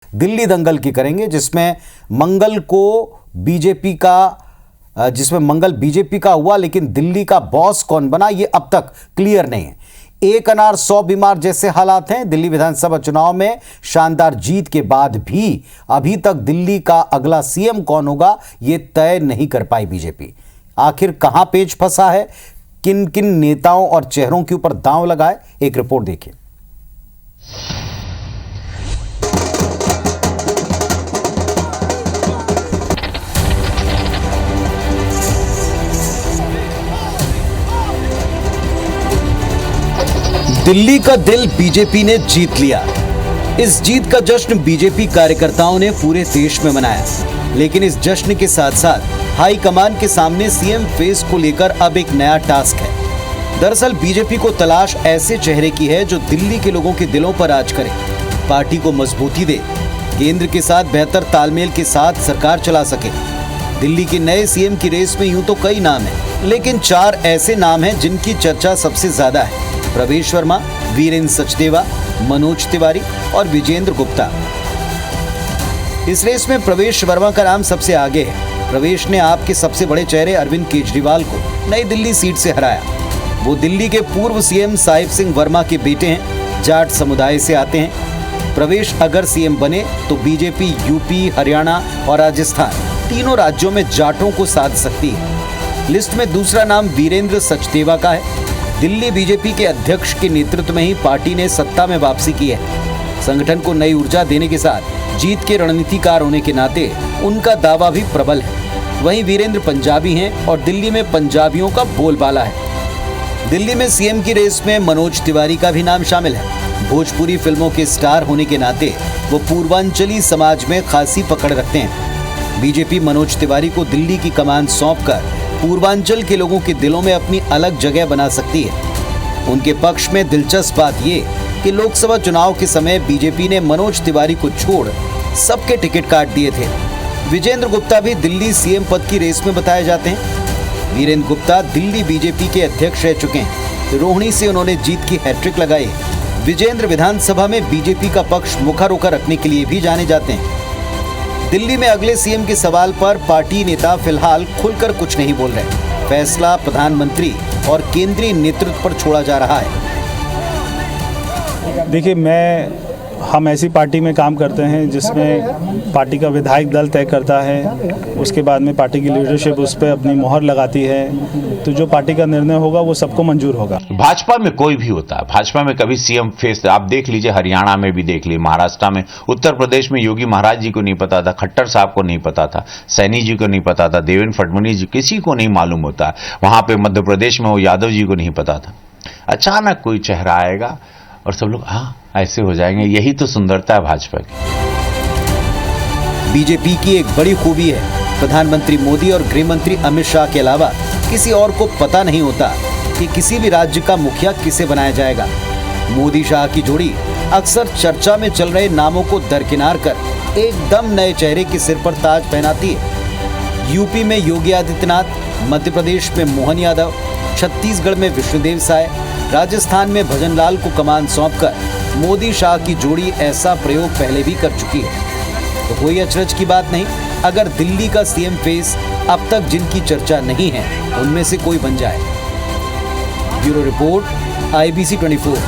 दिल्ली दंगल की करेंगे, जिसमें मंगल बीजेपी का हुआ, लेकिन दिल्ली का बॉस कौन बना ये अब तक क्लियर नहीं है। एक अनार 100 बीमार जैसे हालात हैं। दिल्ली विधानसभा चुनाव में शानदार जीत के बाद भी अभी तक दिल्ली का अगला सीएम कौन होगा ये तय नहीं कर पाई बीजेपी। आखिर कहां पेच फंसा है, किन किन नेताओं और चेहरों के ऊपर दांव लगाए, एक रिपोर्ट देखिए। दिल्ली का दिल बीजेपी ने जीत लिया। इस जीत का जश्न बीजेपी कार्यकर्ताओं ने पूरे देश में मनाया, लेकिन इस जश्न के साथ साथ हाई कमान के सामने सीएम फेस को लेकर अब एक नया टास्क है। दरअसल बीजेपी को तलाश ऐसे चेहरे की है जो दिल्ली के लोगों के दिलों पर राज करे, पार्टी को मजबूती दे, केंद्र के साथ बेहतर तालमेल के साथ सरकार चला सके। दिल्ली के नए सीएम की रेस में यूं तो कई नाम हैं, लेकिन 4 ऐसे नाम हैं जिनकी चर्चा सबसे ज्यादा है। प्रवेश वर्मा, वीरेंद्र सचदेवा, मनोज तिवारी और विजेंद्र गुप्ता। इस रेस में प्रवेश वर्मा का नाम सबसे आगे है। प्रवेश ने आपके सबसे बड़े चेहरे अरविंद केजरीवाल को नई दिल्ली सीट से हराया। वो दिल्ली के पूर्व सीएम साहिब सिंह वर्मा के बेटे हैं, जाट समुदाय से आते हैं। प्रवेश अगर सीएम बने तो बीजेपी यूपी, हरियाणा और राजस्थान तीनों राज्यों में जाटों को साध सकती है। लिस्ट में दूसरा नाम वीरेंद्र सचदेवा का है। दिल्ली बीजेपी के अध्यक्ष के नेतृत्व में ही पार्टी ने सत्ता में वापसी की है। संगठन को नई ऊर्जा देने के साथ जीत के रणनीतिकार होने के नाते उनका दावा भी प्रबल है। वहीं वीरेंद्र पंजाबी हैं और दिल्ली में पंजाबियों का बोलबाला है। दिल्ली में सीएम की रेस में मनोज तिवारी का भी नाम शामिल है। भोजपुरी फिल्मों के स्टार होने के नाते वो पूर्वांचली समाज में खासी पकड़ रखते हैं। बीजेपी मनोज तिवारी को दिल्ली की कमान सौंपकर पूर्वांचल के लोगों के दिलों में अपनी अलग जगह बना सकती है। उनके पक्ष में दिलचस्प बात यह कि लोकसभा चुनाव के समय बीजेपी ने मनोज तिवारी को छोड़ सबके टिकट काट दिए थे। विजेंद्र गुप्ता भी दिल्ली सीएम पद की रेस में बताए जाते हैं। वीरेंद्र गुप्ता दिल्ली बीजेपी के अध्यक्ष रह चुके हैं। रोहिणी से उन्होंने जीत की हैट्रिक लगाई। विजेंद्र विधानसभा में बीजेपी का पक्ष मुखर रखने के लिए भी जाने जाते हैं। दिल्ली में अगले सीएम के सवाल पर पार्टी नेता फिलहाल खुलकर कुछ नहीं बोल रहे। फैसला प्रधानमंत्री और केंद्रीय नेतृत्व पर छोड़ा जा रहा है। देखिए, हम ऐसी पार्टी में काम करते हैं जिसमें पार्टी का विधायक दल तय करता है, उसके बाद में पार्टी की लीडरशिप उस पर अपनी मोहर लगाती है। तो जो पार्टी का निर्णय होगा वो सबको मंजूर होगा। भाजपा में कोई भी होता है, भाजपा में कभी सीएम फेस आप देख लीजिए, हरियाणा में भी देख लीजिए, महाराष्ट्र में, उत्तर प्रदेश में योगी महाराज जी को नहीं पता था, खट्टर साहब को नहीं पता था, सैनी जी को नहीं पता था, देवेंद्र फडणवीस जी, किसी को नहीं मालूम होता। वहां पे मध्य प्रदेश में वो यादव जी को नहीं पता था। अचानक कोई चेहरा आएगा और सब लोग हाँ ऐसे हो जाएंगे। यही तो सुंदरता है भाजपा की। बीजेपी की एक बड़ी खूबी है, प्रधानमंत्री मोदी और गृह मंत्री अमित शाह के अलावा किसी और को पता नहीं होता कि किसी भी राज्य का मुखिया किसे बनाया जाएगा। मोदी शाह की जोड़ी अक्सर चर्चा में चल रहे नामों को दरकिनार कर एकदम नए चेहरे के सिर पर ताज पहनाती है। यूपी में योगी आदित्यनाथ, मध्य प्रदेश में मोहन यादव, छत्तीसगढ़ में विष्णुदेव साय, राजस्थान में भजनलाल को कमान सौंपकर मोदी शाह की जोड़ी ऐसा प्रयोग पहले भी कर चुकी है। तो कोई अचरज की बात नहीं अगर दिल्ली का सीएम फेस अब तक जिनकी चर्चा नहीं है उनमें से कोई बन जाए। Bureau report, IBC 24।